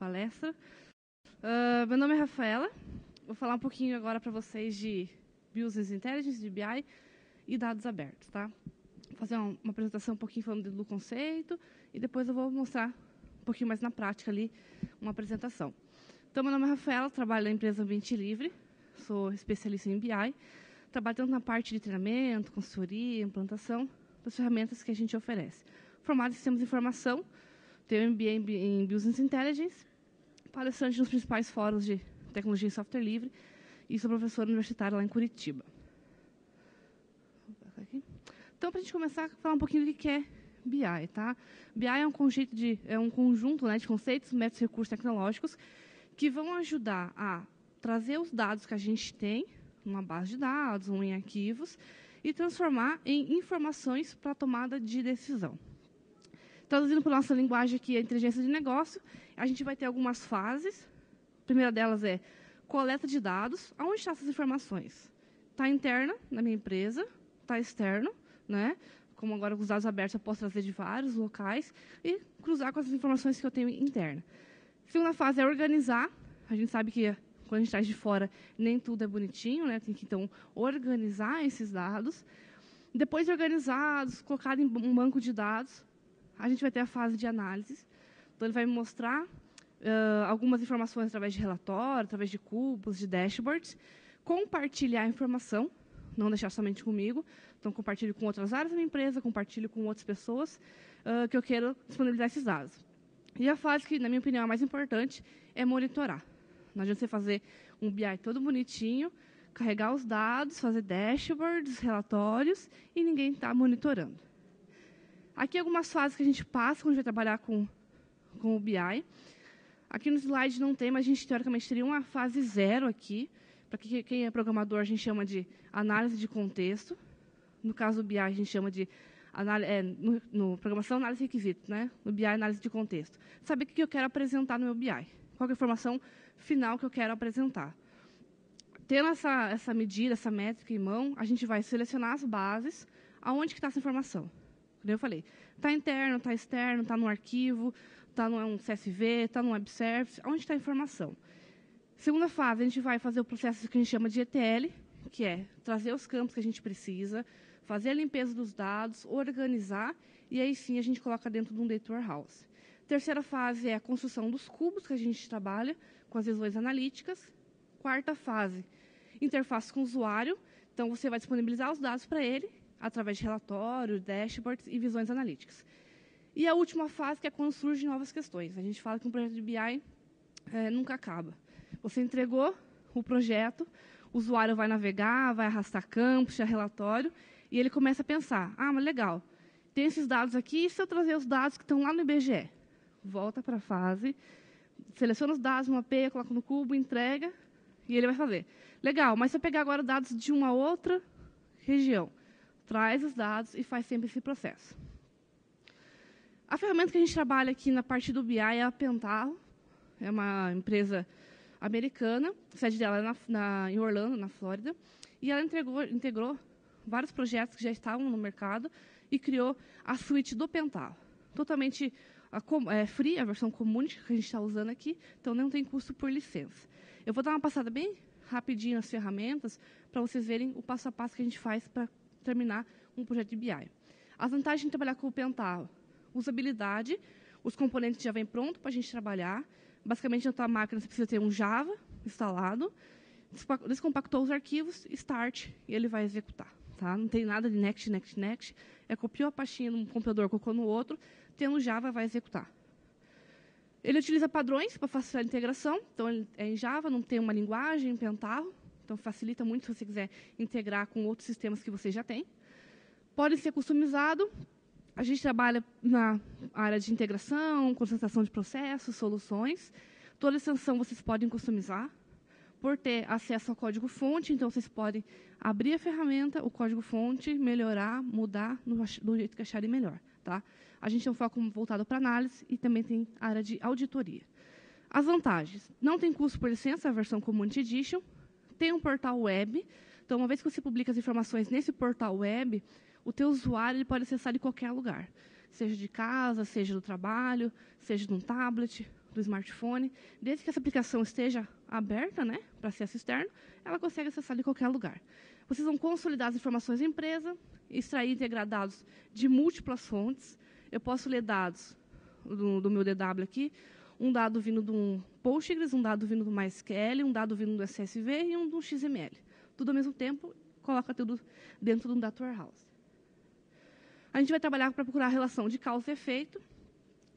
palestra. Meu nome é Rafaela. Vou falar um pouquinho agora para vocês de Business Intelligence, de BI e dados abertos, tá? Vou fazer uma apresentação um pouquinho falando do conceito e depois eu vou mostrar um pouquinho mais na prática ali uma apresentação. Então, meu nome é Rafaela, trabalho na empresa Ambiente Livre, sou especialista em BI, trabalho tanto na parte de treinamento, consultoria, implantação, das ferramentas que a gente oferece. Formado em Sistemas de Informação, tenho MBA em Business Intelligence, palestrante nos principais fóruns de tecnologia e software livre e sou professora universitária lá em Curitiba. Então, para a gente começar a falar um pouquinho do que é BI, tá? BI é um conjunto, né, de conceitos, métodos e recursos tecnológicos que vão ajudar a trazer os dados que a gente tem numa base de dados ou em arquivos e transformar em informações para a tomada de decisão. Traduzindo para a nossa linguagem aqui, a inteligência de negócio, a gente vai ter algumas fases. A primeira delas é coleta de dados. Onde estão essas informações? Está interna na minha empresa, está externo, né? Como agora com os dados abertos eu posso trazer de vários locais e cruzar com as informações que eu tenho interna. A segunda fase é organizar. A gente sabe que quando a gente está de fora, nem tudo é bonitinho, né? Tem que, então, organizar esses dados. Depois de organizados, colocado em um banco de dados, a gente vai ter a fase de análise. Então, ele vai me mostrar algumas informações através de relatório, através de cubos, de dashboards, compartilhar a informação, não deixar somente comigo. Então, compartilho com outras áreas da minha empresa, compartilho com outras pessoas que eu quero disponibilizar esses dados. E a fase que, na minha opinião, é a mais importante é monitorar. Não adianta você fazer um BI todo bonitinho, carregar os dados, fazer dashboards, relatórios, e ninguém está monitorando. Aqui algumas fases que a gente passa quando a gente vai trabalhar com o BI. Aqui no slide não tem, mas a gente, teoricamente, teria uma fase 0 aqui. Para quem é programador, a gente chama de análise de contexto. No caso do BI, a gente chama de no programação, análise de requisitos, né? No BI, análise de contexto. Saber o que eu quero apresentar no meu BI. Qual é a informação final que eu quero apresentar. Tendo essa medida, essa métrica em mão, a gente vai selecionar as bases, aonde que está essa informação. Como eu falei, está interno, está externo, está no arquivo, está no CSV, está no web service, onde está a informação. Segunda fase, a gente vai fazer o processo que a gente chama de ETL, que é trazer os campos que a gente precisa, fazer a limpeza dos dados, organizar, e aí sim a gente coloca dentro de um data warehouse. Terceira fase é a construção dos cubos que a gente trabalha, com as visões analíticas. Quarta fase, interface com o usuário. Então, você vai disponibilizar os dados para ele, através de relatórios, dashboards e visões analíticas. E a última fase, que é quando surgem novas questões. A gente fala que um projeto de BI nunca acaba. Você entregou o projeto, o usuário vai navegar, vai arrastar campos, tirar relatório, e ele começa a pensar, mas legal, tem esses dados aqui, e se eu trazer os dados que estão lá no IBGE? Volta para a fase, seleciona os dados, mapeia, coloca no cubo, entrega, e ele vai fazer. Legal, mas se eu pegar agora dados de uma outra região, traz os dados e faz sempre esse processo. A ferramenta que a gente trabalha aqui na parte do BI é a Pentaho, é uma empresa americana, a sede dela é em Orlando, na Flórida, e ela integrou vários projetos que já estavam no mercado e criou a suíte do Pentaho. Totalmente free, a versão community que a gente está usando aqui, então não tem custo por licença. Eu vou dar uma passada bem rapidinho nas ferramentas para vocês verem o passo a passo que a gente faz para terminar um projeto de BI. As vantagens de trabalhar com o Pentaho: usabilidade, os componentes já vêm prontos para a gente trabalhar. Basicamente, na tua máquina você precisa ter um Java instalado, descompactou os arquivos, start, e ele vai executar. Tá? Não tem nada de next, next, next. Copiou a pastinha num computador, colocou no outro, tendo Java, vai executar. Ele utiliza padrões para facilitar a integração. Então, ele é em Java, não tem uma linguagem em Pentaho. Então, facilita muito se você quiser integrar com outros sistemas que você já tem. Pode ser customizado. A gente trabalha na área de integração, concentração de processos, soluções. Toda extensão vocês podem customizar. Por ter acesso ao código-fonte, então vocês podem abrir a ferramenta, o código-fonte, melhorar, mudar do jeito que acharem melhor. Tá? A gente tem um foco voltado para análise e também tem a área de auditoria. As vantagens: não tem custo por licença, a versão Community Edition. Tem um portal web. Então, uma vez que você publica as informações nesse portal web, o teu usuário ele pode acessar de qualquer lugar. Seja de casa, seja do trabalho, seja de um tablet. do smartphone, desde que essa aplicação esteja aberta, né, para acesso externo, ela consegue acessar de qualquer lugar. Vocês vão consolidar as informações da empresa, extrair e integrar dados de múltiplas fontes. Eu posso ler dados do meu DW aqui, um dado vindo de um Postgres, um dado vindo do MySQL, um dado vindo do SSV e um do XML. Tudo ao mesmo tempo, coloca tudo dentro de um Data Warehouse. A gente vai trabalhar para procurar a relação de causa e efeito.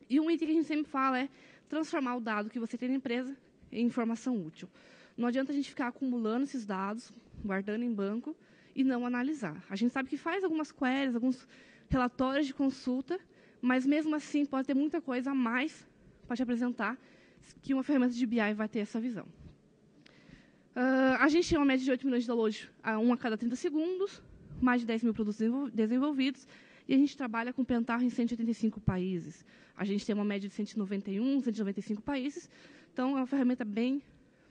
E um item que a gente sempre fala é transformar o dado que você tem na empresa em informação útil. Não adianta a gente ficar acumulando esses dados, guardando em banco e não analisar. A gente sabe que faz algumas queries, alguns relatórios de consulta, mas mesmo assim pode ter muita coisa a mais para te apresentar que uma ferramenta de BI vai ter essa visão. A gente tem uma média de 8 milhões de downloads a cada 30 segundos, mais de 10 mil produtos desenvolvidos, e a gente trabalha com Pentaho em 185 países. A gente tem uma média de 191, 195 países, então é uma ferramenta bem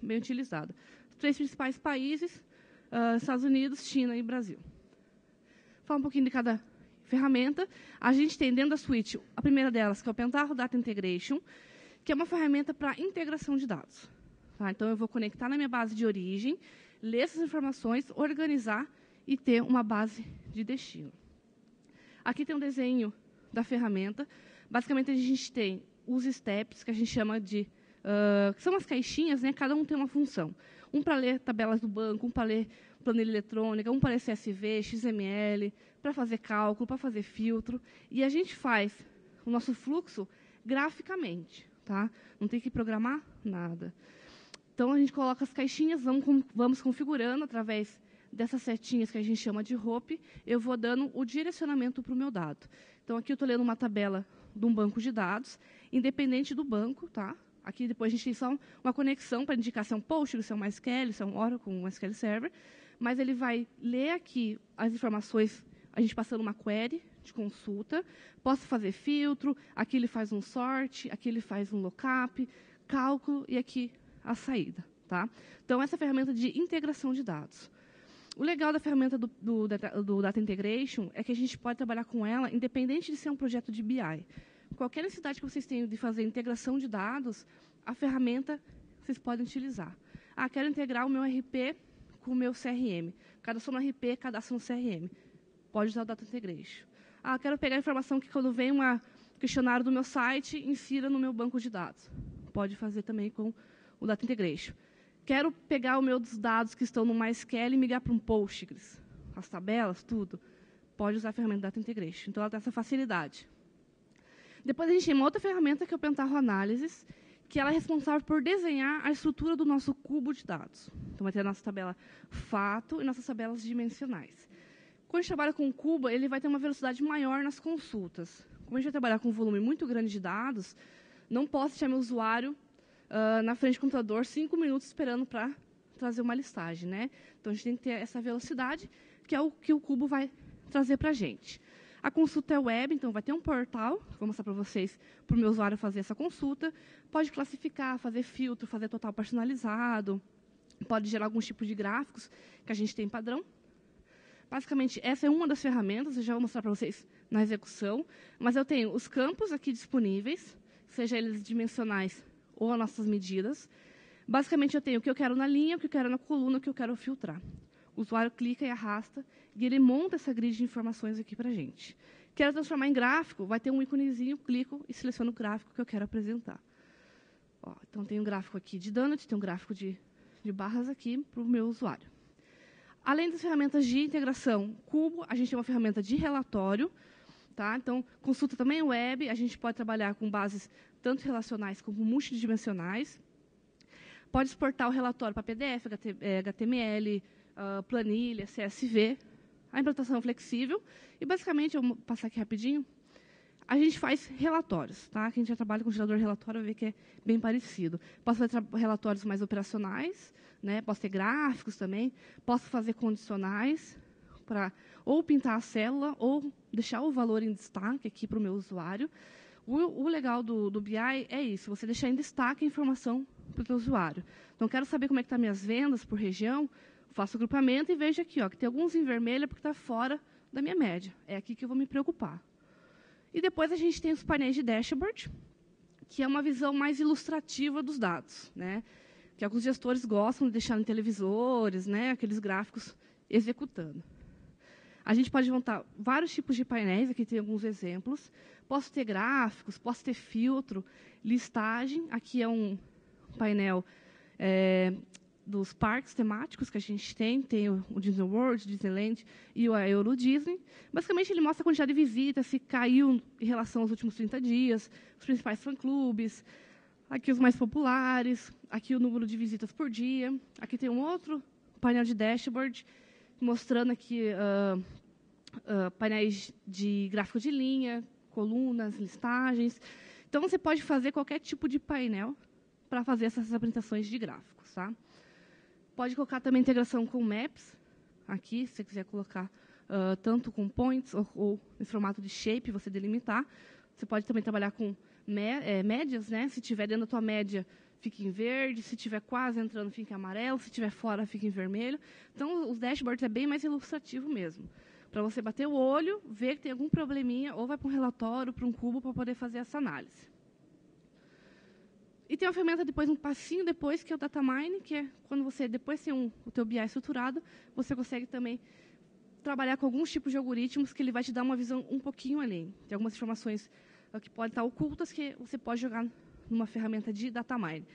utilizada. Os 3 principais países, Estados Unidos, China e Brasil. Falar um pouquinho de cada ferramenta. A gente tem dentro da suite, a primeira delas, que é o Pentaho Data Integration, que é uma ferramenta para integração de dados. Tá? Então, eu vou conectar na minha base de origem, ler essas informações, organizar e ter uma base de destino. Aqui tem um desenho da ferramenta. Basicamente, a gente tem os steps, que a gente chama de... que são as caixinhas, né? Cada um tem uma função. Um para ler tabelas do banco, um para ler planilha eletrônica, um para ler CSV, XML, para fazer cálculo, para fazer filtro. E a gente faz o nosso fluxo graficamente. Tá? Não tem que programar nada. Então, a gente coloca as caixinhas, vamos configurando através dessas setinhas que a gente chama de hope, eu vou dando o direcionamento para o meu dado. Então, aqui eu estou lendo uma tabela de um banco de dados, independente do banco. Tá? Aqui depois a gente tem só uma conexão para indicar se é um Postgres, se é um MySQL, se é um Oracle, um SQL Server, mas ele vai ler aqui as informações, a gente passando uma query de consulta, posso fazer filtro, aqui ele faz um sort, aqui ele faz um lookup, cálculo e aqui a saída. Tá? Então, essa é a ferramenta de integração de dados. O legal da ferramenta do Data Integration é que a gente pode trabalhar com ela independente de ser um projeto de BI. Qualquer necessidade que vocês tenham de fazer integração de dados, a ferramenta vocês podem utilizar. Quero integrar o meu RP com o meu CRM. Cadastro no RP, cadastro no CRM. Pode usar o Data Integration. Quero pegar a informação que, quando vem um questionário do meu site, insira no meu banco de dados. Pode fazer também com o Data Integration. Quero pegar os meus dados que estão no MySQL e migrar para um Postgres. As tabelas, tudo. Pode usar a ferramenta Data Integration. Então, ela tem essa facilidade. Depois, a gente tem uma outra ferramenta, que é o Pentaho Analysis, que ela é responsável por desenhar a estrutura do nosso cubo de dados. Então, vai ter a nossa tabela fato e nossas tabelas dimensionais. Quando a gente trabalha com o cubo, ele vai ter uma velocidade maior nas consultas. Como a gente vai trabalhar com um volume muito grande de dados, não posso deixar meu usuário na frente do computador 5 minutos esperando para trazer uma listagem. Né? Então, a gente tem que ter essa velocidade, que é o que o cubo vai trazer para a gente. A consulta é web, então vai ter um portal, vou mostrar para vocês, para o meu usuário fazer essa consulta. Pode classificar, fazer filtro, fazer total personalizado, pode gerar alguns tipos de gráficos que a gente tem padrão. Basicamente, essa é uma das ferramentas, eu já vou mostrar para vocês na execução, mas eu tenho os campos aqui disponíveis, seja eles dimensionais ou as nossas medidas. Basicamente, eu tenho o que eu quero na linha, o que eu quero na coluna, o que eu quero filtrar. O usuário clica e arrasta, e ele monta essa grid de informações aqui para a gente. Quero transformar em gráfico, vai ter um íconezinho, clico e seleciono o gráfico que eu quero apresentar. Então, tem um gráfico aqui de donut, tem um gráfico de barras aqui para o meu usuário. Além das ferramentas de integração Cubo, a gente tem uma ferramenta de relatório. Tá? Então, consulta também web, a gente pode trabalhar com bases tanto relacionais como multidimensionais. Pode exportar o relatório para PDF, HTML, planilha, CSV. A implantação flexível. E, basicamente, eu vou passar aqui rapidinho, a gente faz relatórios. Tá? Quem já trabalha com gerador de relatório vai ver que é bem parecido. Posso fazer relatórios mais operacionais, né? Posso ter gráficos também, posso fazer condicionais para ou pintar a célula ou deixar o valor em destaque aqui para o meu usuário. O legal do BI é isso, você deixar em destaque a informação para o teu usuário. Então, quero saber como é que estão minhas vendas por região, faço o grupamento e vejo aqui que tem alguns em vermelho porque está fora da minha média. É aqui que eu vou me preocupar. E depois a gente tem os painéis de dashboard, que é uma visão mais ilustrativa dos dados, né? Que alguns gestores gostam de deixar em televisores, né? Aqueles gráficos executando. A gente pode montar vários tipos de painéis, aqui tem alguns exemplos. Posso ter gráficos, posso ter filtro, listagem. Aqui é um painel dos parques temáticos que a gente tem o Disney World, Disneyland e o Euro Disney. Basicamente, ele mostra a quantidade de visitas, se caiu em relação aos últimos 30 dias, os principais fã-clubes, aqui os mais populares, aqui o número de visitas por dia. Aqui tem um outro painel de dashboard, mostrando aqui painéis de gráfico de linha, colunas, listagens. Então, você pode fazer qualquer tipo de painel para fazer essas apresentações de gráficos, tá? Pode colocar também integração com Maps, aqui, se você quiser colocar tanto com points ou em formato de shape, você delimitar. Você pode também trabalhar com médias, né? Se tiver dentro da tua média, fica em verde. Se tiver quase entrando, fica em amarelo. Se tiver fora, fica em vermelho. Então, os dashboards é bem mais ilustrativo mesmo. Para você bater o olho, ver que tem algum probleminha, ou vai para um relatório, para um cubo, para poder fazer essa análise. E tem uma ferramenta depois, um passinho depois, que é o Data Mine, que é quando você, depois tem o teu BI estruturado, você consegue também trabalhar com alguns tipos de algoritmos que ele vai te dar uma visão um pouquinho além. Tem algumas informações que podem estar ocultas que você pode jogar numa ferramenta de Data Mine.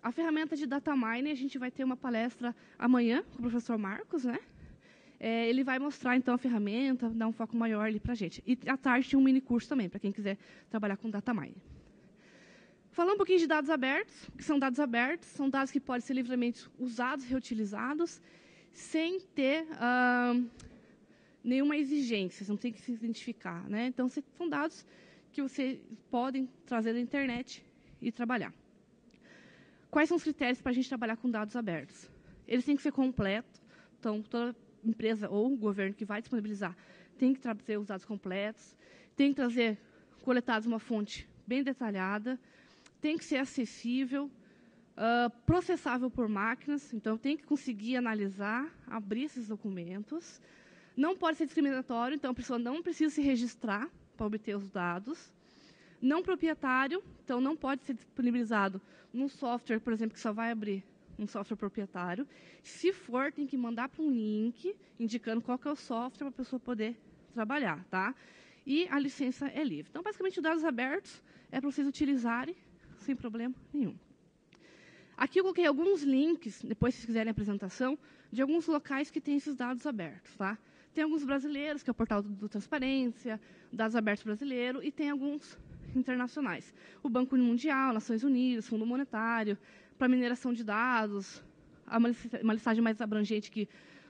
A ferramenta de Data Mine, a gente vai ter uma palestra amanhã com o professor Marcos, né? Ele vai mostrar, então, a ferramenta, dar um foco maior ali para a gente. E, à tarde, tem um mini curso também, para quem quiser trabalhar com Data Mine. Falando um pouquinho de dados abertos, o que são dados abertos? São dados que podem ser livremente usados, reutilizados, sem ter nenhuma exigência, você não tem que se identificar, né? Então, são dados que vocês podem trazer da internet e trabalhar. Quais são os critérios para a gente trabalhar com dados abertos? Eles têm que ser completos, então, toda empresa ou governo que vai disponibilizar tem que trazer os dados completos, tem que trazer coletados uma fonte bem detalhada, tem que ser acessível, processável por máquinas, então tem que conseguir analisar, abrir esses documentos. Não pode ser discriminatório, então a pessoa não precisa se registrar para obter os dados. Não proprietário, então não pode ser disponibilizado num software, por exemplo, que só vai abrir um software proprietário. Se for, tem que mandar para um link indicando qual que é o software para a pessoa poder trabalhar, tá? E a licença é livre. Então, basicamente, os dados abertos é para vocês utilizarem sem problema nenhum. Aqui eu coloquei alguns links, depois, se vocês quiserem a apresentação, de alguns locais que têm esses dados abertos, tá? Tem alguns brasileiros, que é o portal do Transparência, Dados Abertos Brasileiro, e tem alguns internacionais. O Banco Mundial, Nações Unidas, Fundo Monetário, para mineração de dados, uma listagem mais abrangente que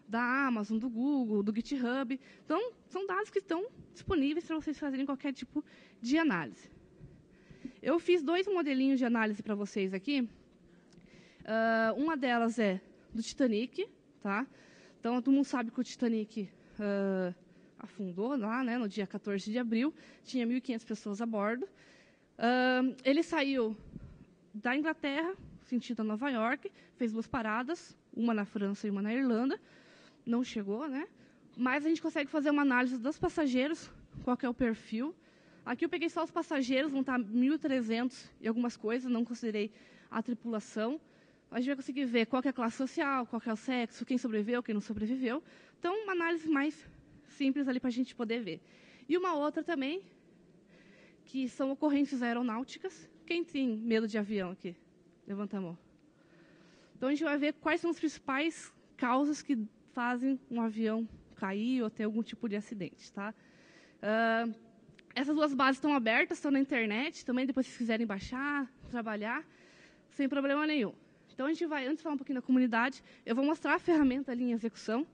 da Amazon, do Google, do GitHub. Então, são dados que estão disponíveis para vocês fazerem qualquer tipo de análise. Eu fiz 2 modelinhos de análise para vocês aqui. Uma delas é do Titanic, tá? Então, todo mundo sabe que o Titanic afundou lá, né, no dia 14 de abril. Tinha 1.500 pessoas a bordo. Ele saiu da Inglaterra, sentido a Nova York, fez 2 paradas, uma na França e uma na Irlanda. Não chegou, né? Mas a gente consegue fazer uma análise dos passageiros, qual que é o perfil. Aqui eu peguei só os passageiros, vão estar 1.300 e algumas coisas, não considerei a tripulação. A gente vai conseguir ver qual que é a classe social, qual que é o sexo, quem sobreviveu, quem não sobreviveu. Então, uma análise mais simples ali para a gente poder ver. E uma outra também, que são ocorrências aeronáuticas. Quem tem medo de avião aqui? Levanta a mão. Então, a gente vai ver quais são as principais causas que fazem um avião cair ou ter algum tipo de acidente, tá? Essas 2 bases estão abertas, estão na internet, também depois se quiserem baixar, trabalhar, sem problema nenhum. Então, a gente vai, antes de falar um pouquinho da comunidade, eu vou mostrar a ferramenta ali em execução.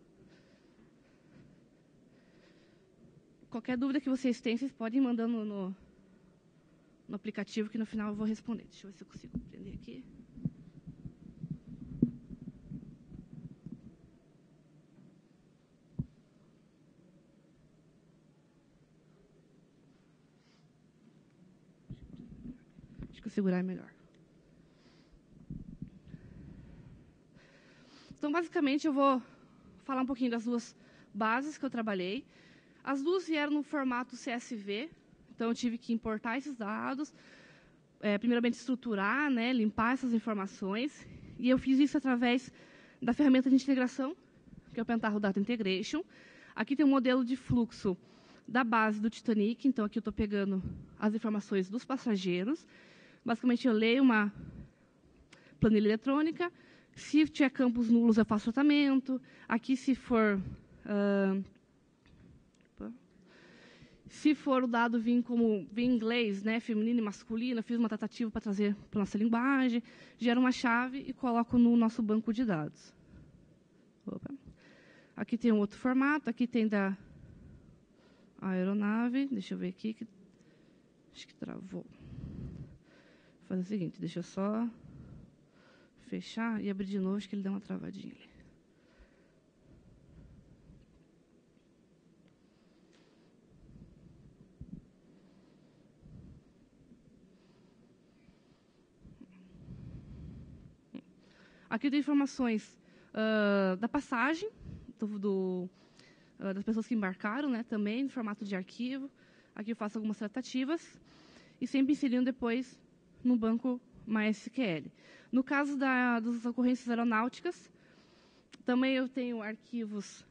Qualquer dúvida que vocês têm, vocês podem ir mandando no aplicativo, que no final eu vou responder. Deixa eu ver se eu consigo prender aqui. Acho que eu segurar é melhor. Então, basicamente, eu vou falar um pouquinho das 2 bases que eu trabalhei. As 2 vieram no formato CSV, então eu tive que importar esses dados, primeiramente, estruturar, né, limpar essas informações. E eu fiz isso através da ferramenta de integração, que é o Pentaho Data Integration. Aqui tem um modelo de fluxo da base do Titanic. Então, aqui eu estou pegando as informações dos passageiros. Basicamente, eu leio uma planilha eletrônica. Se tiver campos nulos, eu faço tratamento. Aqui, se for o dado vir em inglês, né, feminino e masculino, eu fiz uma tratativa para trazer para a nossa linguagem, gero uma chave e coloco no nosso banco de dados. Opa. Aqui tem um outro formato, aqui tem da aeronave. Deixa eu ver aqui, acho que travou. Vou fazer o seguinte, deixa eu só fechar e abrir de novo, acho que ele deu uma travadinha ali. Aqui tem informações da passagem, das pessoas que embarcaram, né, também, em formato de arquivo. Aqui eu faço algumas tratativas e sempre inserindo depois no banco MySQL. No caso das ocorrências aeronáuticas, também eu tenho arquivos,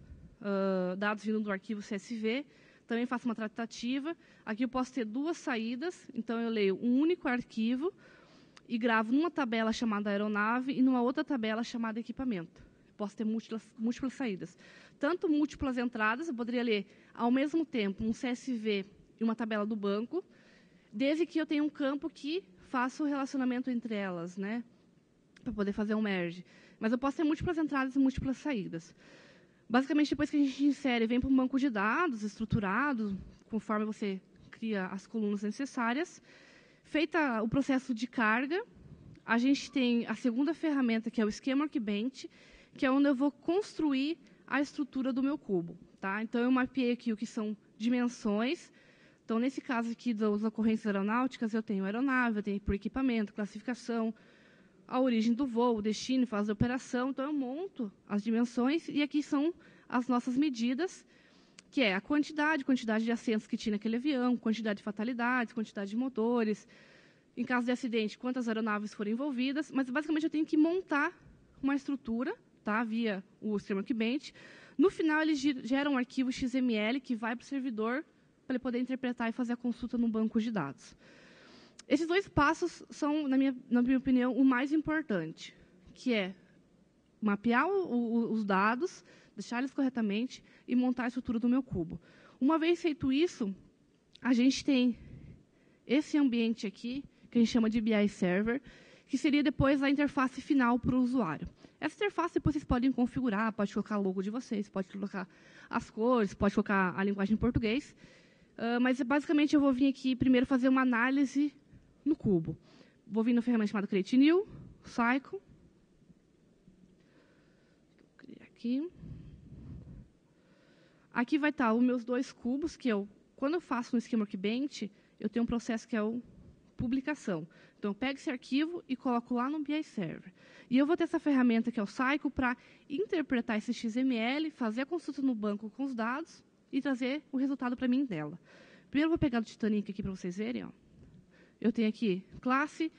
dados vindo do arquivo CSV, também faço uma tratativa. Aqui eu posso ter duas saídas, então eu leio um único arquivo e gravo numa tabela chamada aeronave e numa outra tabela chamada equipamento. Posso ter múltiplas saídas. Tanto múltiplas entradas, eu poderia ler ao mesmo tempo um CSV e uma tabela do banco, desde que eu tenha um campo que faça o relacionamento entre elas, né, para poder fazer um merge. Mas eu posso ter múltiplas entradas e múltiplas saídas. Basicamente, depois que a gente insere, vem para um banco de dados estruturado, conforme você cria as colunas necessárias. Feita o processo de carga, a gente tem a segunda ferramenta, que é o Schema Workbench, que é onde eu vou construir a estrutura do meu cubo. Tá? Então, eu mapeei aqui o que são dimensões. Então, nesse caso aqui das ocorrências aeronáuticas, eu tenho aeronave, eu tenho por equipamento, classificação, a origem do voo, o destino, fase de operação. Então, eu monto as dimensões e aqui são as nossas medidas, que é a quantidade de assentos que tinha naquele avião, quantidade de fatalidades, quantidade de motores, em caso de acidente, quantas aeronaves foram envolvidas, mas basicamente eu tenho que montar uma estrutura, tá, via o Schema Workbench. No final, ele gera um arquivo XML que vai para o servidor para ele poder interpretar e fazer a consulta no banco de dados. Esses dois passos são, na minha opinião, o mais importante, que é mapear os dados, deixar eles corretamente e montar a estrutura do meu cubo. Uma vez feito isso, a gente tem esse ambiente aqui, que a gente chama de BI Server, que seria depois a interface final para o usuário. Essa interface depois vocês podem configurar, pode colocar o logo de vocês, pode colocar as cores, pode colocar a linguagem em português. Mas, basicamente, eu vou vir aqui primeiro fazer uma análise no cubo. Vou vir na ferramenta chamada Create New, Cycle. Vou criar aqui. Aqui vai estar os meus dois cubos, que quando eu faço no Schema Workbench, eu tenho um processo que é o publicação. Então, eu pego esse arquivo e coloco lá no BI Server. E eu vou ter essa ferramenta, que é o Cycle, para interpretar esse XML, fazer a consulta no banco com os dados e trazer o resultado para mim dela. Primeiro, eu vou pegar o Titanic aqui para vocês verem. Ó. Eu tenho aqui classe,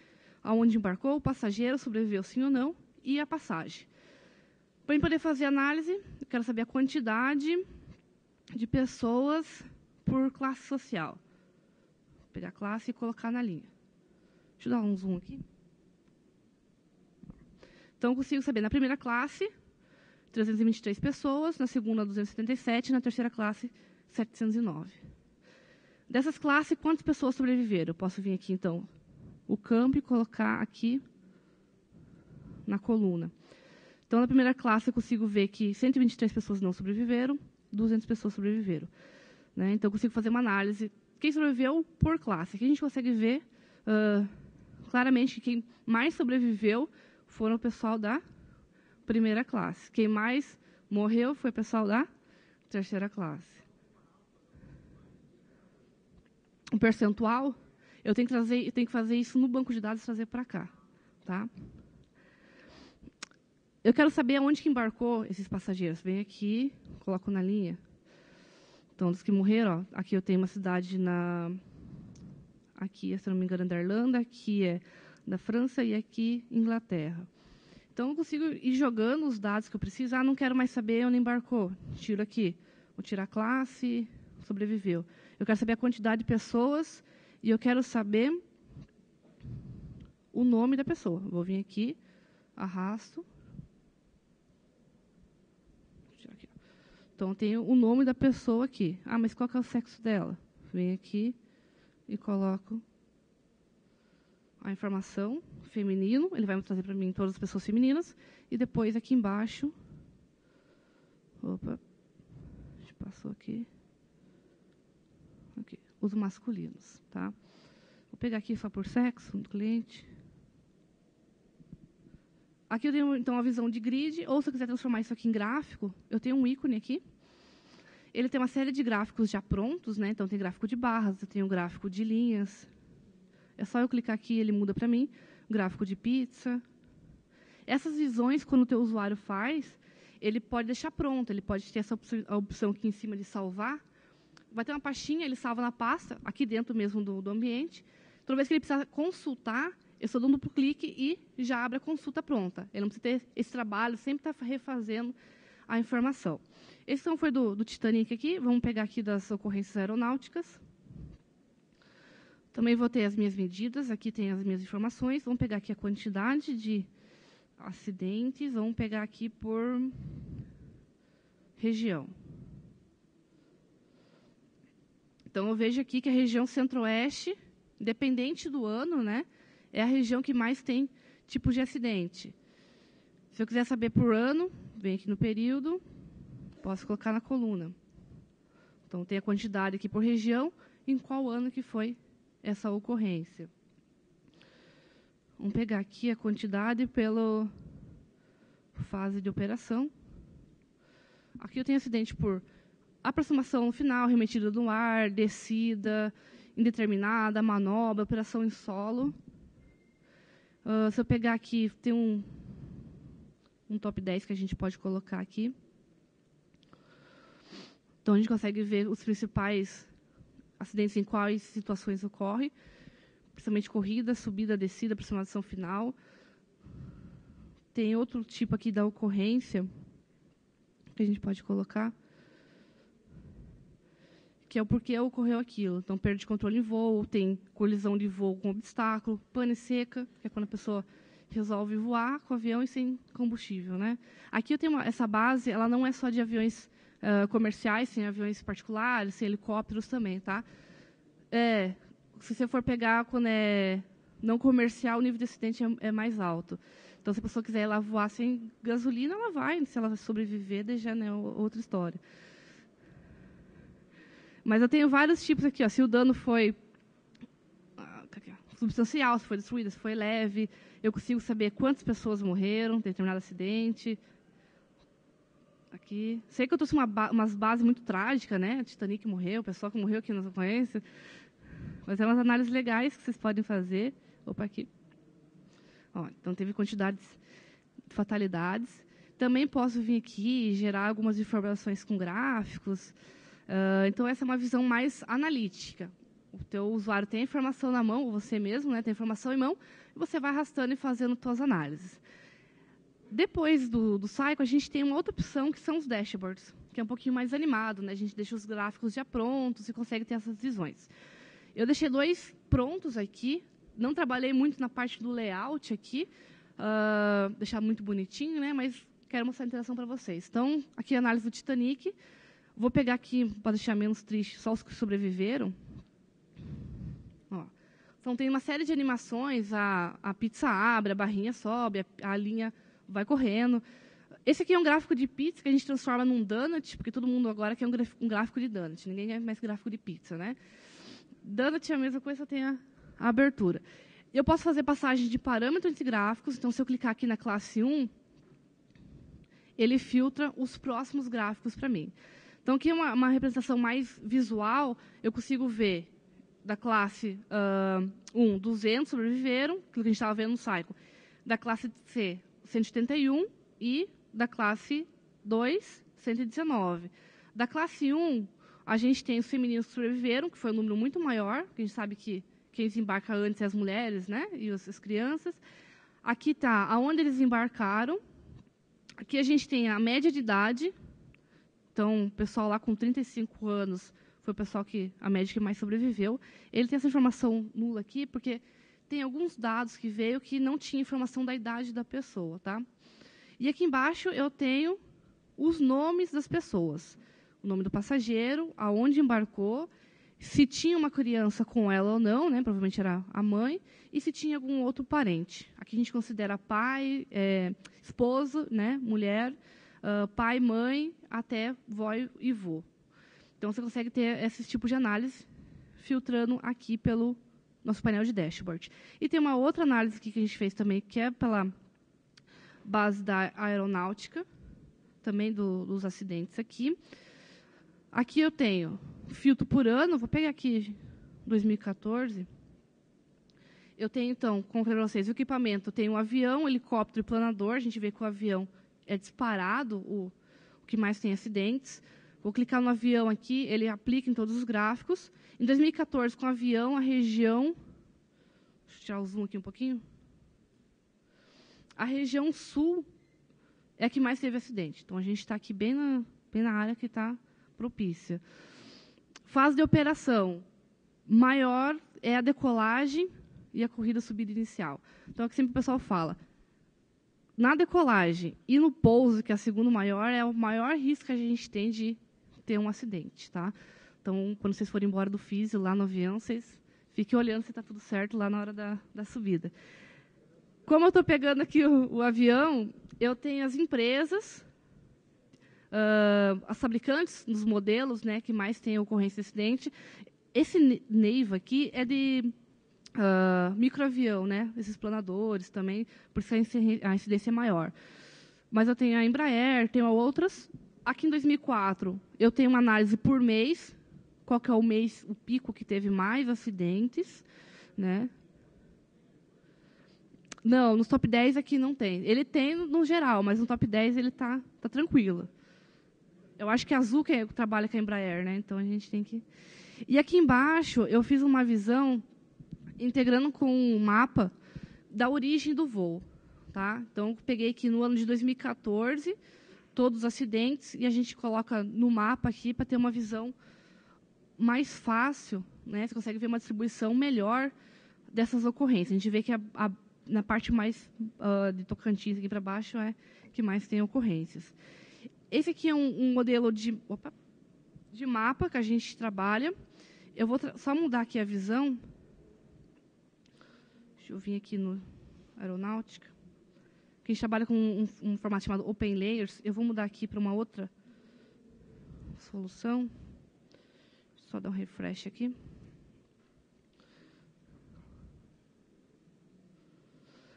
aonde embarcou, o passageiro, sobreviveu sim ou não, e a passagem. Para poder fazer análise, eu quero saber a quantidade de pessoas por classe social. Vou pegar a classe e colocar na linha. Deixa eu dar um zoom aqui. Então, eu consigo saber, na primeira classe, 323 pessoas, na segunda, 277, na terceira classe, 709. Dessas classes, quantas pessoas sobreviveram? Eu posso vir aqui, então, o campo e colocar aqui na coluna. Então, na primeira classe, eu consigo ver que 123 pessoas não sobreviveram, 200 pessoas sobreviveram. Né? Então, eu consigo fazer uma análise. Quem sobreviveu por classe? Aqui a gente consegue ver claramente que quem mais sobreviveu foram o pessoal da primeira classe. Quem mais morreu foi o pessoal da terceira classe. O percentual, eu tenho que fazer isso no banco de dados e trazer para cá. Tá? Eu quero saber aonde que embarcou esses passageiros. Vem aqui, coloco na linha. Então, dos que morreram, ó, aqui eu tenho uma cidade aqui, se não me engano, é da Irlanda, aqui é da França e aqui Inglaterra. Então, eu consigo ir jogando os dados que eu preciso. Ah, não quero mais saber onde embarcou. Tiro aqui. Vou tirar a classe, sobreviveu. Eu quero saber a quantidade de pessoas e eu quero saber o nome da pessoa. Vou vir aqui, arrasto. Então, eu tenho o nome da pessoa aqui. Ah, mas qual que é o sexo dela? Venho aqui e coloco a informação feminino. Ele vai me trazer para mim todas as pessoas femininas. E depois, aqui embaixo... Opa, a gente passou aqui. Aqui, os masculinos, tá? Vou pegar aqui só por sexo do cliente. Aqui eu tenho, então, a visão de grid, ou se eu quiser transformar isso aqui em gráfico, eu tenho um ícone aqui. Ele tem uma série de gráficos já prontos, né? Então, tem gráfico de barras, eu tenho gráfico de linhas. É só eu clicar aqui e ele muda para mim. Gráfico de pizza. Essas visões, quando o teu usuário faz, ele pode deixar pronto, ele pode ter essa opção aqui em cima de salvar. Vai ter uma pastinha, ele salva na pasta, aqui dentro mesmo do ambiente. Toda vez que ele precisar consultar, eu só dou um duplo clique e já abre a consulta pronta. Ele não precisa ter esse trabalho, sempre está refazendo a informação. Esse então foi do Titanic aqui. Vamos pegar aqui das ocorrências aeronáuticas. Também vou ter as minhas medidas. Aqui tem as minhas informações. Vamos pegar aqui a quantidade de acidentes. Vamos pegar aqui por região. Então, eu vejo aqui que a região centro-oeste, independente do ano, né, é a região que mais tem tipos de acidente. Se eu quiser saber por ano, vem aqui no período, posso colocar na coluna. Então, tem a quantidade aqui por região, em qual ano que foi essa ocorrência. Vamos pegar aqui a quantidade pela fase de operação. Aqui eu tenho acidente por aproximação no final, remetida no ar, descida indeterminada, manobra, operação em solo. Se eu pegar aqui, tem um top 10 que a gente pode colocar aqui. Então, a gente consegue ver os principais acidentes em quais situações ocorrem, principalmente corrida, subida, descida, aproximação final. Tem outro tipo aqui da ocorrência que a gente pode colocar, que é o porquê ocorreu aquilo. Então, perda de controle em voo, tem colisão de voo com obstáculo, pane seca, que é quando a pessoa resolve voar com o avião e sem combustível, né? Aqui eu tenho essa base, ela não é só de aviões comerciais, tem aviões particulares, tem helicópteros também, tá? Se você for pegar quando é não comercial, o nível de acidente é mais alto. Então, se a pessoa quiser ir lá voar sem gasolina, ela vai. Se ela sobreviver, daí já é outra história. Mas eu tenho vários tipos aqui. Ó. Se o dano foi substancial, se foi destruída, se foi leve, eu consigo saber quantas pessoas morreram em determinado acidente. Aqui. Sei que eu trouxe umas bases muito trágicas, né? Titanic morreu, o pessoal que morreu aqui nas ocorrências. Mas é umas análises legais que vocês podem fazer. Opa, aqui. Ó, então, teve quantidades de fatalidades. Também posso vir aqui e gerar algumas informações com gráficos. Então, essa é uma visão mais analítica. O teu usuário tem a informação na mão, ou você mesmo, né, tem a informação em mão, e você vai arrastando e fazendo suas análises. Depois do Cycle, a gente tem uma outra opção, que são os dashboards, que é um pouquinho mais animado, né? A gente deixa os gráficos já prontos e consegue ter essas visões. Eu deixei 2 prontos aqui. Não trabalhei muito na parte do layout aqui, deixar muito bonitinho, né? Mas quero mostrar a interação para vocês. Então, aqui a análise do Titanic. Vou pegar aqui, para deixar menos triste, só os que sobreviveram. Ó. Então, tem uma série de animações. A pizza abre, a barrinha sobe, a linha vai correndo. Esse aqui é um gráfico de pizza que a gente transforma num donut, porque todo mundo agora quer um gráfico de donut. Ninguém quer mais gráfico de pizza, né? Donut é a mesma coisa, só tem a abertura. Eu posso fazer passagem de parâmetros entre gráficos. Então, se eu clicar aqui na classe 1, ele filtra os próximos gráficos para mim. Então, aqui é uma representação mais visual. Eu consigo ver da classe 1, 200 sobreviveram, aquilo que a gente estava vendo no Cycle. Da classe C, 181 e da classe 2, 119. Da classe 1, a gente tem os femininos que sobreviveram, que foi um número muito maior, que a gente sabe que quem desembarca antes é as mulheres, né? E as crianças. Aqui está aonde eles embarcaram. Aqui a gente tem a média de idade. Então, o pessoal lá com 35 anos foi o pessoal a média que mais sobreviveu. Ele tem essa informação nula aqui, porque tem alguns dados que veio que não tinha informação da idade da pessoa, tá? E aqui embaixo eu tenho os nomes das pessoas. O nome do passageiro, aonde embarcou, se tinha uma criança com ela ou não, né? Provavelmente era a mãe, e se tinha algum outro parente. Aqui a gente considera pai, esposo, né? Mulher, pai, mãe, até vó e vô. Então, você consegue ter esse tipo de análise filtrando aqui pelo nosso painel de dashboard. E tem uma outra análise aqui que a gente fez também, que é pela base da aeronáutica, também dos acidentes aqui. Aqui eu tenho filtro por ano, vou pegar aqui 2014. Eu tenho, então, como falei para vocês, o equipamento. Eu tenho um avião, helicóptero e planador. A gente vê que o avião é disparado, o que mais tem acidentes. Vou clicar no avião aqui, ele aplica em todos os gráficos. Em 2014, com o avião, a região... Deixa eu tirar o zoom aqui um pouquinho. A região sul é a que mais teve acidente. Então, a gente está aqui bem na área que está propícia. Fase de operação. Maior é a decolagem e a corrida subida inicial. Então, é o que sempre o pessoal fala. Na decolagem e no pouso, que é a segunda maior, é o maior risco que a gente tem de ter um acidente, tá? Então, quando vocês forem embora do físio, lá no avião, vocês fiquem olhando se está tudo certo lá na hora da subida. Como eu estou pegando aqui o avião, eu tenho as empresas, as fabricantes dos modelos, né, que mais têm ocorrência de acidente. Esse Neiva aqui é de microavião, né? Esses planadores também, por isso a incidência é maior. Mas eu tenho a Embraer, tenho outras. Aqui em 2004, eu tenho uma análise por mês, qual que é o mês, o pico que teve mais acidentes, né? Não, nos top 10 aqui não tem. Ele tem no geral, mas no top 10 ele tá tranquilo. Eu acho que é a Azul que trabalha com a Embraer, né? Então a gente tem que... E aqui embaixo eu fiz uma visão integrando com um mapa da origem do voo, tá? Então peguei aqui no ano de 2014 todos os acidentes e a gente coloca no mapa aqui para ter uma visão mais fácil, né? Você consegue ver uma distribuição melhor dessas ocorrências. A gente vê que na parte mais de Tocantins aqui para baixo é que mais tem ocorrências. Esse aqui é um modelo de mapa que a gente trabalha. Eu vou só mudar aqui a visão. Deixa eu vir aqui no aeronáutica. Que a gente trabalha com um formato chamado Open Layers. Eu vou mudar aqui para uma outra solução. Só dar um refresh aqui.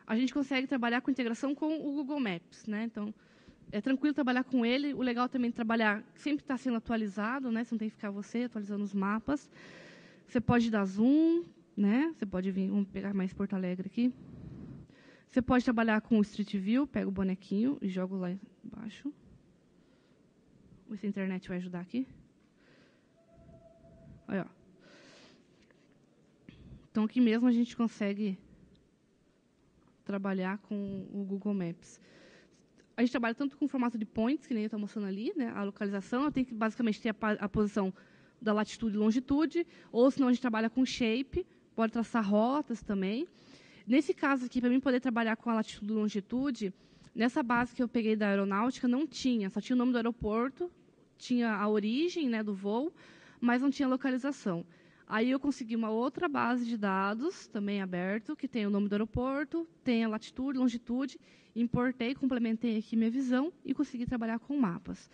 A gente consegue trabalhar com integração com o Google Maps, né? Então, é tranquilo trabalhar com ele. O legal também é trabalhar, sempre está sendo atualizado, né? Você não tem que ficar você atualizando os mapas. Você pode dar zoom, né? Você pode vir, vamos pegar mais Porto Alegre aqui. Você pode trabalhar com o Street View, pega o bonequinho e joga lá embaixo. Vamos ver se a internet vai ajudar aqui. Olha, ó. Então, aqui mesmo a gente consegue trabalhar com o Google Maps. A gente trabalha tanto com o formato de points, que nem eu estou mostrando ali, né, a localização. Eu tenho que, basicamente, ter a posição da latitude e longitude, ou, senão, a gente trabalha com shape, pode traçar rotas também. Nesse caso aqui, para mim poder trabalhar com a latitude e longitude, nessa base que eu peguei da aeronáutica, não tinha. Só tinha o nome do aeroporto, tinha a origem, né, do voo, mas não tinha localização. Aí eu consegui uma outra base de dados, também aberto, que tem o nome do aeroporto, tem a latitude, longitude, importei, complementei aqui minha visão e consegui trabalhar com mapas.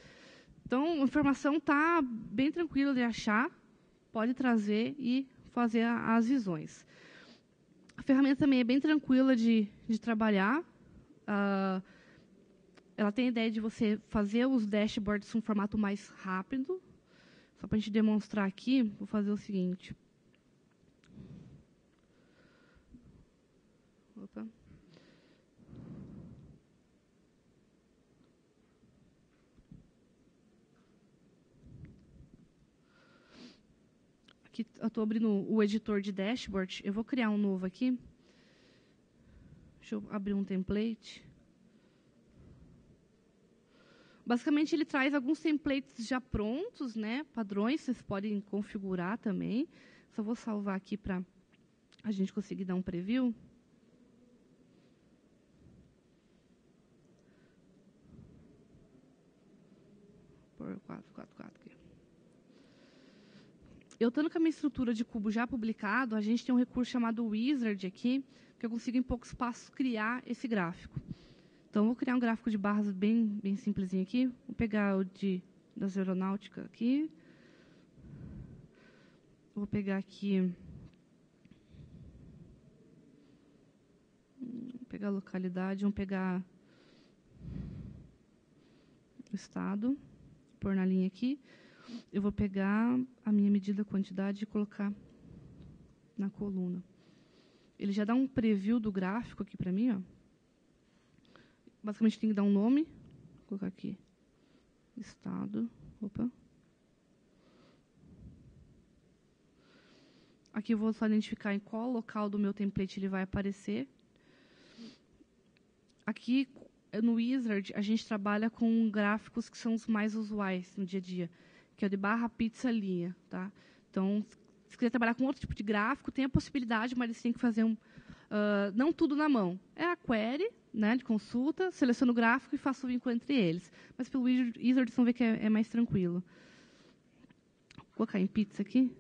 Então, a informação está bem tranquila de achar, pode trazer e fazer as visões. A ferramenta também é bem tranquila de trabalhar. Ela tem a ideia de você fazer os dashboards em um formato mais rápido. Só para a gente demonstrar aqui, vou fazer o seguinte. Opa. Aqui eu estou abrindo o editor de dashboard. Eu vou criar um novo aqui. Deixa eu abrir um template. Basicamente, ele traz alguns templates já prontos, né? Padrões, vocês podem configurar também. Só vou salvar aqui para a gente conseguir dar um preview. Por 444 aqui. Eu estando com a minha estrutura de cubo já publicado, a gente tem um recurso chamado Wizard aqui, que eu consigo em poucos passos criar esse gráfico. Então, vou criar um gráfico de barras bem simplesinho aqui. Vou pegar o das aeronáutica aqui. Vou pegar aqui... Vou pegar a localidade, vamos pegar o estado, pôr na linha aqui. Eu vou pegar a minha medida quantidade e colocar na coluna. Ele já dá um preview do gráfico aqui para mim, ó. Basicamente, tem que dar um nome. Vou colocar aqui. Estado. Opa. Aqui eu vou só identificar em qual local do meu template ele vai aparecer. Aqui, no Wizard, a gente trabalha com gráficos que são os mais usuais no dia a dia, que é o de barra, pizza, linha. Tá? Então, se quiser trabalhar com outro tipo de gráfico, tem a possibilidade, mas você tem que fazer não tudo na mão. É a query, né, de consulta, seleciono o gráfico e faço o vínculo entre eles. Mas pelo Wizard, vocês vão ver que é mais tranquilo. Vou colocar em pizza aqui.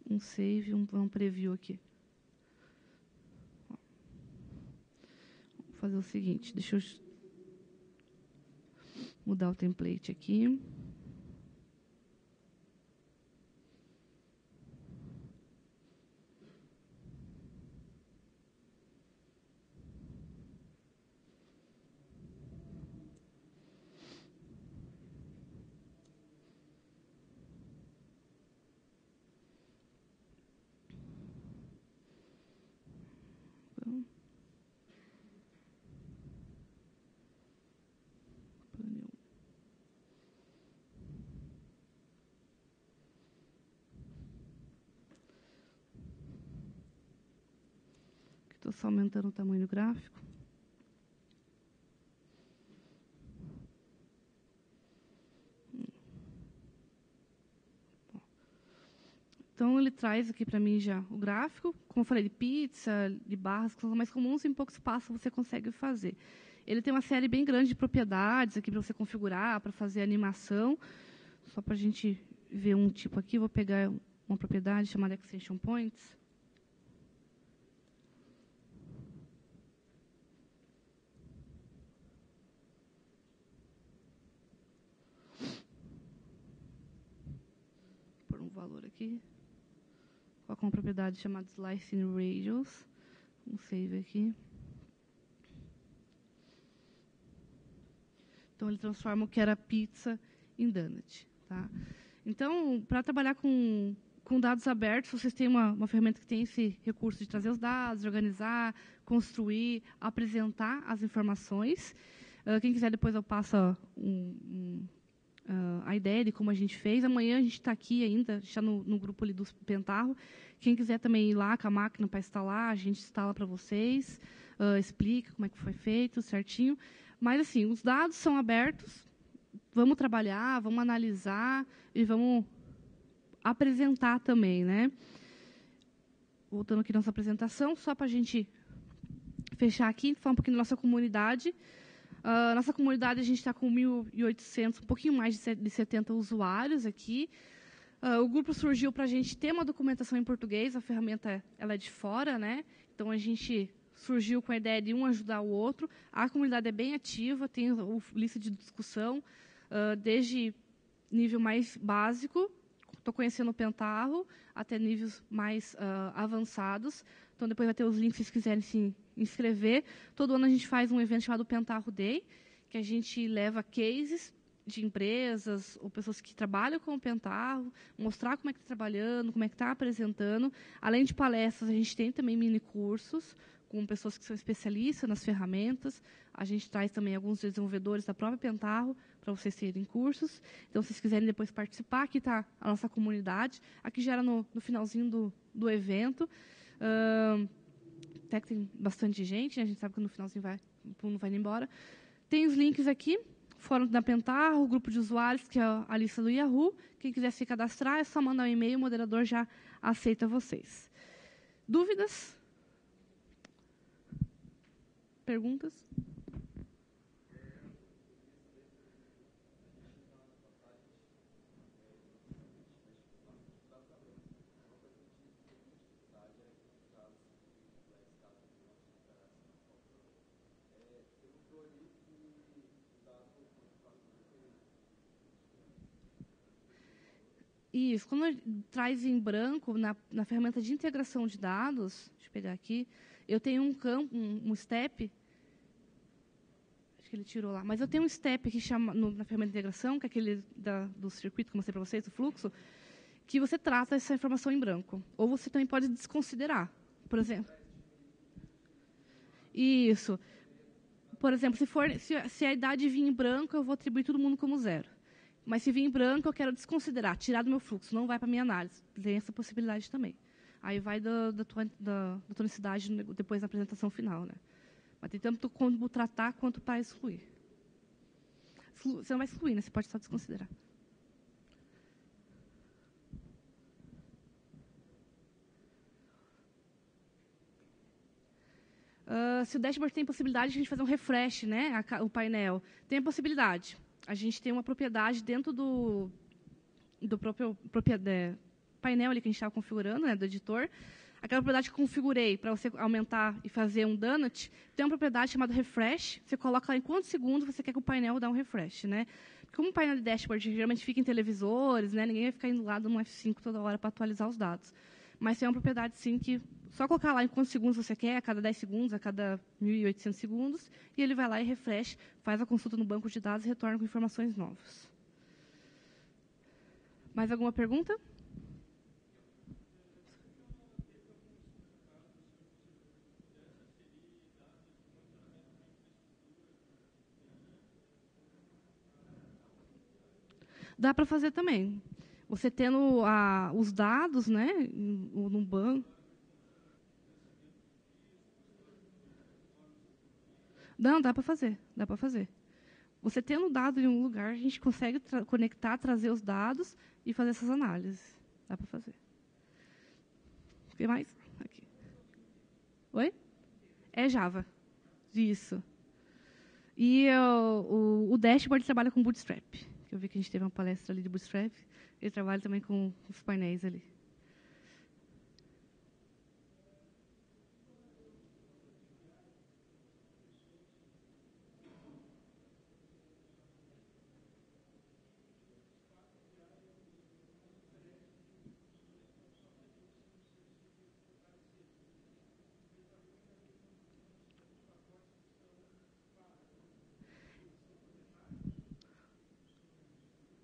Um save, um preview aqui. Vou fazer o seguinte, deixa eu mudar o template aqui. Estou só aumentando o tamanho do gráfico. Então, ele traz aqui para mim já o gráfico. Como eu falei, de pizza, de barras, que são mais comuns, em poucos passos você consegue fazer. Ele tem uma série bem grande de propriedades aqui para você configurar, para fazer animação. Só para a gente ver um tipo aqui, vou pegar uma propriedade chamada Extension Points. Por um valor aqui. Coloco uma propriedade chamada Slicing Radius. Vamos save aqui. Então, ele transforma o que era pizza em donut. Tá? Então, para trabalhar com dados abertos, vocês têm uma ferramenta que tem esse recurso de trazer os dados, organizar, construir, apresentar as informações. Quem quiser, depois eu passo a ideia de como a gente fez. Amanhã a gente está aqui ainda, está no grupo ali do Pentaho. Quem quiser também ir lá com a máquina para instalar, a gente instala para vocês, explica como é que foi feito certinho. Mas, assim, os dados são abertos, vamos trabalhar, vamos analisar e vamos apresentar também, né? Voltando aqui à nossa apresentação, só para a gente fechar aqui, falar um pouquinho da nossa comunidade. Nossa comunidade, a gente está com 1.800, um pouquinho mais de 70 usuários aqui. O grupo surgiu para a gente ter uma documentação em português, a ferramenta ela é de fora, né? Então, a gente surgiu com a ideia de um ajudar o outro. A comunidade é bem ativa, tem lista de discussão, desde nível mais básico, estou conhecendo o Pentaho, até níveis mais avançados. Então, depois vai ter os links se vocês quiserem se inscrever. Todo ano a gente faz um evento chamado Pentaho Day, que a gente leva cases de empresas ou pessoas que trabalham com o Pentaho, mostrar como é que está trabalhando, como é que está apresentando. Além de palestras, a gente tem também mini cursos com pessoas que são especialistas nas ferramentas. A gente traz também alguns desenvolvedores da própria Pentaho para vocês terem cursos. Então, se vocês quiserem depois participar, aqui está a nossa comunidade. Aqui já era no finalzinho do evento. Até que tem bastante gente, né? A gente sabe que no finalzinho não vai embora. Tem os links aqui, fórum da Pentaho, o grupo de usuários, que é a lista do Yahoo. Quem quiser se cadastrar, é só mandar um e-mail, o moderador já aceita vocês. Dúvidas? Perguntas? Isso, quando traz em branco, na ferramenta de integração de dados, deixa eu pegar aqui, eu tenho um campo, um step, acho que ele tirou lá, mas eu tenho um step que chama, na ferramenta de integração, que é aquele do circuito que eu mostrei para vocês, do fluxo, que você trata essa informação em branco. Ou você também pode desconsiderar, por exemplo. Isso. Por exemplo, se a idade vir em branco, eu vou atribuir todo mundo como 0. Mas se vir em branco, eu quero desconsiderar, tirar do meu fluxo, não vai para a minha análise. Tem essa possibilidade também. Aí vai da tonicidade depois da apresentação final, né? Mas tem tanto como tratar quanto para excluir. Você não vai excluir, né? Você pode só desconsiderar. Se o dashboard tem possibilidade de a gente fazer um refresh, né? O painel. Tem a possibilidade. A gente tem uma propriedade dentro do próprio painel ali que a gente estava configurando, né, do editor. Aquela propriedade que eu configurei para você aumentar e fazer um donut, tem uma propriedade chamada refresh. Você coloca lá em quantos segundos você quer que o painel dê um refresh, né? Como o painel de dashboard geralmente fica em televisores, né, ninguém vai ficar indo lá no F5 toda hora para atualizar os dados. Mas tem uma propriedade, sim, que só colocar lá em quantos segundos você quer, a cada 10 segundos, a cada 1.800 segundos, e ele vai lá e refresh, faz a consulta no banco de dados e retorna com informações novas. Mais alguma pergunta? Dá para fazer também. Você tendo os dados, né, no banco. Não, dá para fazer, dá para fazer. Você tendo dado em um lugar, a gente consegue conectar, trazer os dados e fazer essas análises. Dá para fazer. O que mais? Aqui. Oi? É Java. Isso. E o dashboard trabalha com Bootstrap. Eu vi que a gente teve uma palestra ali de Bootstrap. Ele trabalha também com os painéis ali.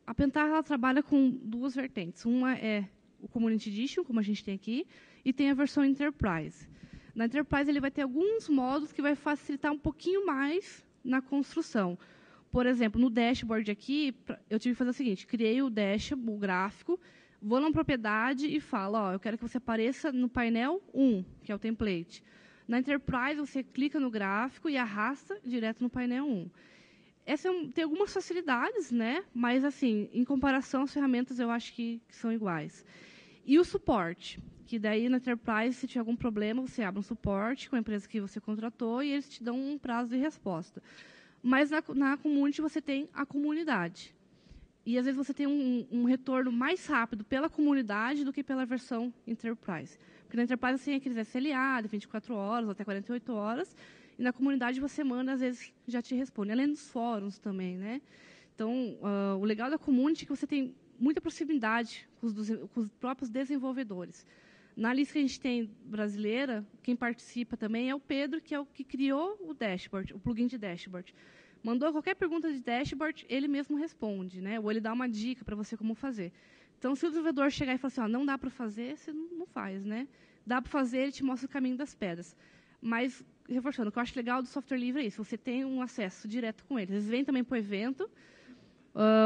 A Pentaho trabalha com duas vertentes. Uma é o Community Edition, como a gente tem aqui, e tem a versão Enterprise. Na Enterprise, ele vai ter alguns módulos que vai facilitar um pouquinho mais na construção. Por exemplo, no dashboard aqui, eu tive que fazer o seguinte, criei o dashboard, o gráfico, vou numa propriedade e falo, ó, eu quero que você apareça no painel 1, que é o template. Na Enterprise, você clica no gráfico e arrasta direto no painel 1. Tem algumas facilidades, né? Mas, assim, em comparação às ferramentas, eu acho que são iguais. E o suporte, que daí na Enterprise, se tiver algum problema, você abre um suporte com a empresa que você contratou e eles te dão um prazo de resposta. Mas na Community você tem a comunidade. E, às vezes, você tem um retorno mais rápido pela comunidade do que pela versão Enterprise. Porque na Enterprise você tem aqueles SLA de 24 horas, até 48 horas, e na comunidade você manda, às vezes, já te responde. Além dos fóruns também, né? Então, o legal da Community é que você tem muita proximidade com os próprios desenvolvedores. Na lista que a gente tem brasileira, quem participa também é o Pedro, que é o que criou o dashboard, o plugin de dashboard. Mandou qualquer pergunta de dashboard, ele mesmo responde, né? Ou ele dá uma dica para você como fazer. Então, se o desenvolvedor chegar e falar assim, ó, não dá para fazer, você não faz, né? Dá para fazer, ele te mostra o caminho das pedras. Mas, reforçando, o que eu acho legal do software livre é isso, você tem um acesso direto com eles. Eles vêm também para o evento,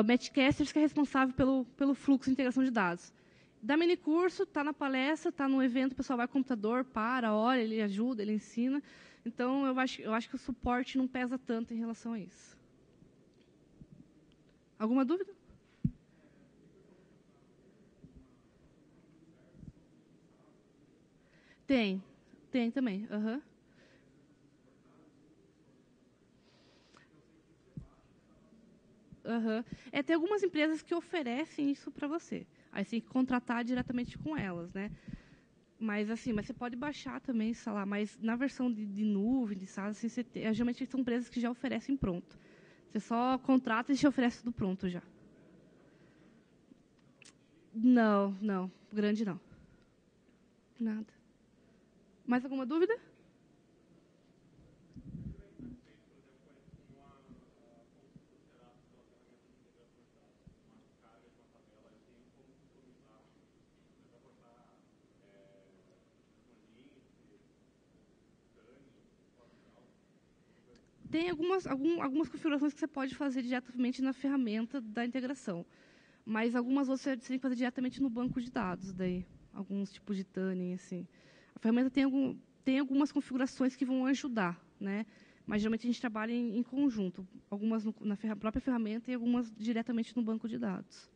Matchcasters, que é responsável pelo fluxo de integração de dados. Dá mini curso, está na palestra, está no evento, o pessoal vai ao computador, olha, ele ajuda, ele ensina. Então, eu acho que o suporte não pesa tanto em relação a isso. Alguma dúvida? Tem também. Uhum. Uhum. Tem algumas empresas que oferecem isso para você. Aí você tem que contratar diretamente com elas, né? Mas assim, você pode baixar também, sei lá, mas na versão de nuvem, de SaaS, assim, geralmente são empresas que já oferecem pronto. Você só contrata e te oferece tudo pronto já. Não. Grande não. Nada. Mais alguma dúvida? Tem algumas configurações que você pode fazer diretamente na ferramenta da integração. Mas algumas você tem que fazer diretamente no banco de dados, daí. Alguns tipos de tuning, assim. A ferramenta tem algumas configurações que vão ajudar, né? Mas geralmente a gente trabalha em conjunto. Algumas na própria ferramenta e algumas diretamente no banco de dados.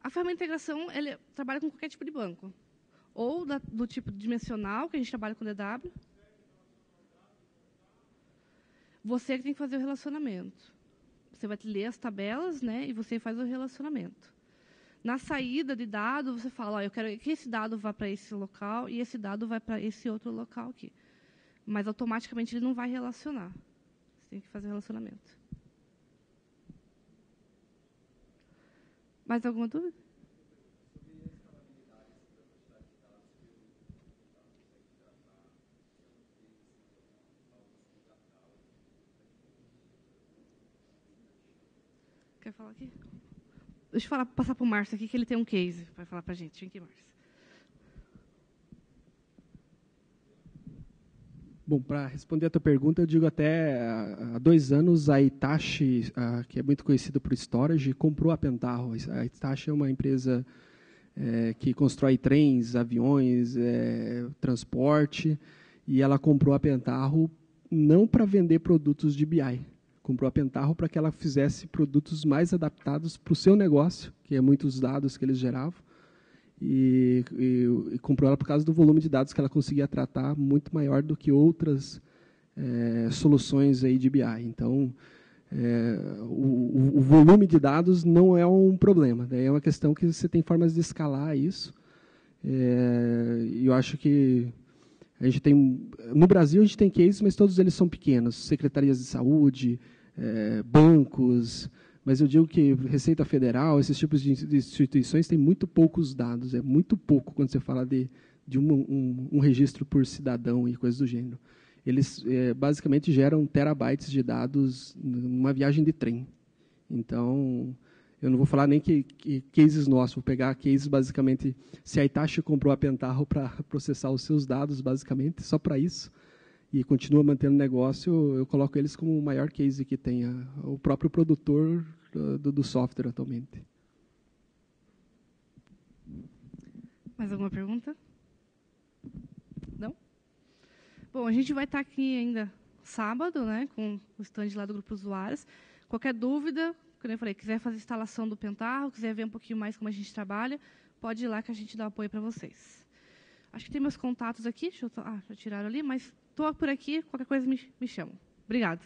A ferramenta de integração trabalha com qualquer tipo de banco. Ou do tipo dimensional, que a gente trabalha com DW. Você que tem que fazer o relacionamento. Você vai ler as tabelas, né, e você faz o relacionamento. Na saída de dado, você fala, eu quero que esse dado vá para esse local e esse dado vai para esse outro local aqui. Mas automaticamente ele não vai relacionar. Você tem que fazer o relacionamento. Mais alguma dúvida? Quer falar aqui? Deixa eu passar para o Márcio aqui, que ele tem um case para falar para a gente. Vem aqui, Márcio. Bom, para responder a tua pergunta, eu digo até há 2 anos a Hitachi, que é muito conhecida por storage, comprou a Pentaho. A Hitachi é uma empresa que constrói trens, aviões, transporte, e ela comprou a Pentaho não para vender produtos de BI. Comprou a Pentaho para que ela fizesse produtos mais adaptados para o seu negócio, que é muitos dados que eles geravam, e comprou ela por causa do volume de dados que ela conseguia tratar, muito maior do que outras soluções aí de BI. Então, o volume de dados não é um problema, é uma questão que você tem formas de escalar isso. E eu acho que a gente tem, no Brasil a gente tem cases, mas todos eles são pequenos, secretarias de saúde, bancos, mas eu digo que Receita Federal, esses tipos de instituições têm muito poucos dados, é muito pouco quando você fala de um registro por cidadão e coisas do gênero. Eles basicamente geram terabytes de dados numa viagem de trem. Então, eu não vou falar nem que cases nossos, vou pegar cases basicamente, se a Hitachi comprou a Pentaho para processar os seus dados, basicamente, só para isso, e continua mantendo negócio, eu coloco eles como o maior case que tem o próprio produtor do software atualmente. Mais alguma pergunta? Não? Bom, a gente vai estar aqui ainda sábado, né, com o stand lá do Grupo Usuários. Qualquer dúvida, como eu falei, quiser fazer instalação do Pentaho, quiser ver um pouquinho mais como a gente trabalha, pode ir lá que a gente dá apoio para vocês. Acho que tem meus contatos aqui, já tiraram ali, mas estou por aqui, qualquer coisa me chamam. Obrigada.